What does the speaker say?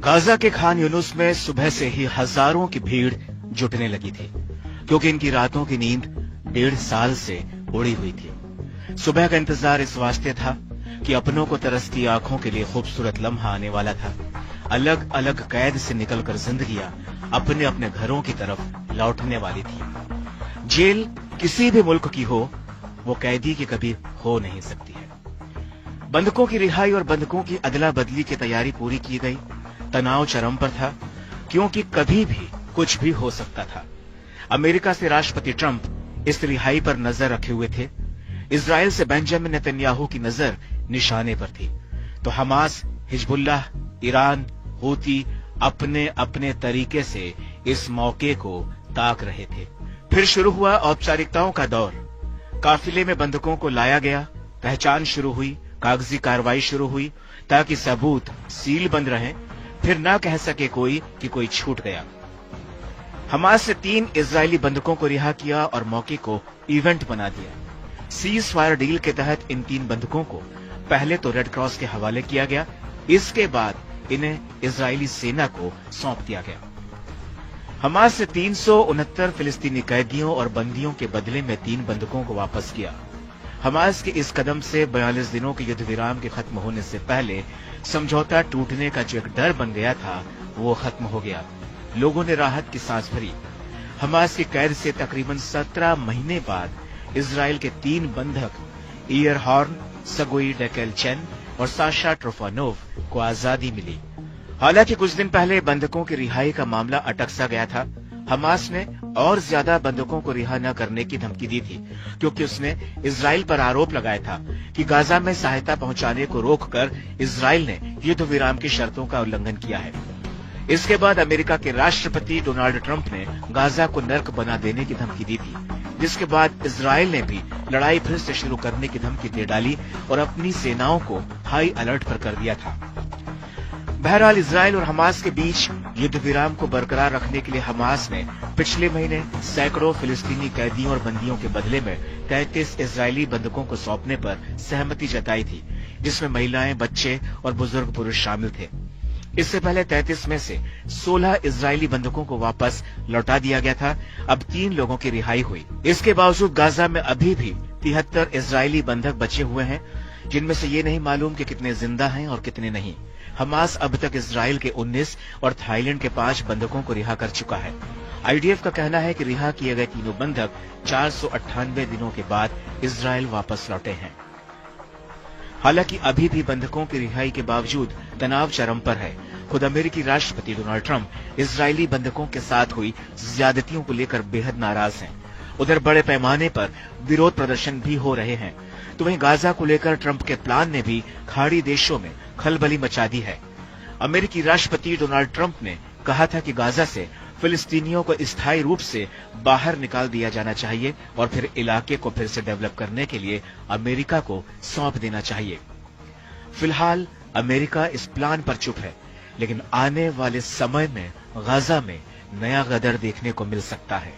Gaza के खान यूनुस में सुबह से ही हजारों की भीड़ जुटने लगी थी, क्योंकि इनकी रातों की नींद 1.5 साल से उड़ी हुई थी। सुबह का इंतजार इस वास्ते था कि अपनों को तरसती आंखों के लिए खूबसूरत लम्हा आने वाला था। अलग अलग कैद से निकलकर जिंदगियां अपने अपने घरों की तरफ लौटने वाली थी। जेल किसी भी मुल्क की हो, वो कैदी की कभी हो नहीं सकती है। बंधकों की रिहाई और बंधकों की अदला बदली की तैयारी पूरी की गई। तनाव चरम पर था, क्योंकि कभी भी कुछ भी हो सकता था। अमेरिका से राष्ट्रपति ट्रंप इस रिहाई पर नजर रखे हुए थे। इजराइल से बेंजामिन नेतन्याहू की नजर निशाने पर थी, तो हमास, हिजबुल्लाह, ईरान, हूती अपने अपने तरीके से इस मौके को ताक रहे थे। फिर शुरू हुआ औपचारिकताओं का दौर। काफिले में बंधकों को लाया गया, पहचान शुरू हुई, कागजी कार्रवाई शुरू हुई, ताकि सबूत सील बंद रहे, फिर ना कह सके कोई कि कोई छूट गया। हमास से 3 इजरायली बंधकों को रिहा किया और मौके को इवेंट बना दिया। सीज फायर डील के तहत इन 3 बंधकों को पहले तो रेड क्रॉस के हवाले किया गया, इसके बाद इन्हें इजरायली सेना को सौंप दिया गया। हमास से 369 फिलिस्तीनी कैदियों और बंदियों के बदले में 3 बंधकों को वापस किया। हमास के इस कदम से 42 दिनों के युद्ध विराम के खत्म होने से पहले समझौता टूटने का जो एक डर बन गया था, वो खत्म हो गया। लोगों ने राहत की सांस भरी। हमास की कैद से तकरीबन 17 महीने बाद इजराइल के 3 बंधक ईयर हॉर्न, सगोई डेकेलचेन और साशा ट्रोफानोव को आजादी मिली। हालांकि कुछ दिन पहले बंधकों की रिहाई का मामला अटक सा गया था। हमास ने और ज्यादा बंधकों को रिहा न करने की धमकी दी थी, क्योंकि उसने इजराइल पर आरोप लगाया था कि गाजा में सहायता पहुंचाने को रोककर इजराइल ने युद्ध विराम की शर्तों का उल्लंघन किया है। इसके बाद अमेरिका के राष्ट्रपति डोनाल्ड ट्रंप ने गाजा को नर्क बना देने की धमकी दी थी, जिसके बाद इजराइल ने भी लड़ाई फिर से शुरू करने की धमकी दे डाली और अपनी सेनाओं को हाई अलर्ट पर कर दिया था। बहरहाल इजराइल और हमास के बीच युद्ध विराम को बरकरार रखने के लिए हमास ने पिछले महीने सैकड़ों फिलिस्तीनी कैदियों और बंदियों के बदले में 33 इजरायली बंधकों को सौंपने पर सहमति जताई थी, जिसमें महिलाएं, बच्चे और बुजुर्ग पुरुष शामिल थे। इससे पहले 33 में से 16 इजरायली बंधकों को वापस लौटा दिया गया था। अब 3 लोगों की रिहाई हुई। इसके बावजूद गाजा में अभी भी 73 इजरायली बंधक बचे हुए हैं, जिनमें से ये नहीं मालूम कि कितने जिंदा हैं और कितने नहीं। हमास अब तक इजराइल के 19 और थाईलैंड के 5 बंधकों को रिहा कर चुका है। आईडीएफ का कहना है कि रिहा किए गए तीनों बंधक 498 दिनों के बाद इजराइल वापस लौटे हैं। हालांकि अभी भी बंधकों की रिहाई के बावजूद तनाव चरम पर है। खुद अमेरिकी राष्ट्रपति डोनाल्ड ट्रंप इजरायली बंधकों के साथ हुई ज्यादतियों को लेकर बेहद नाराज हैं। उधर बड़े पैमाने पर विरोध प्रदर्शन भी हो रहे हैं। तो वहीं गाजा को लेकर ट्रंप के प्लान ने भी खाड़ी देशों में खलबली मचा दी है। अमेरिकी राष्ट्रपति डोनाल्ड ट्रंप ने कहा था कि गाजा से फिलिस्तीनियों को स्थायी रूप से बाहर निकाल दिया जाना चाहिए और फिर इलाके को फिर से डेवलप करने के लिए अमेरिका को सौंप देना चाहिए। फिलहाल अमेरिका इस प्लान पर चुप है, लेकिन आने वाले समय में गाजा में नया गदर देखने को मिल सकता है।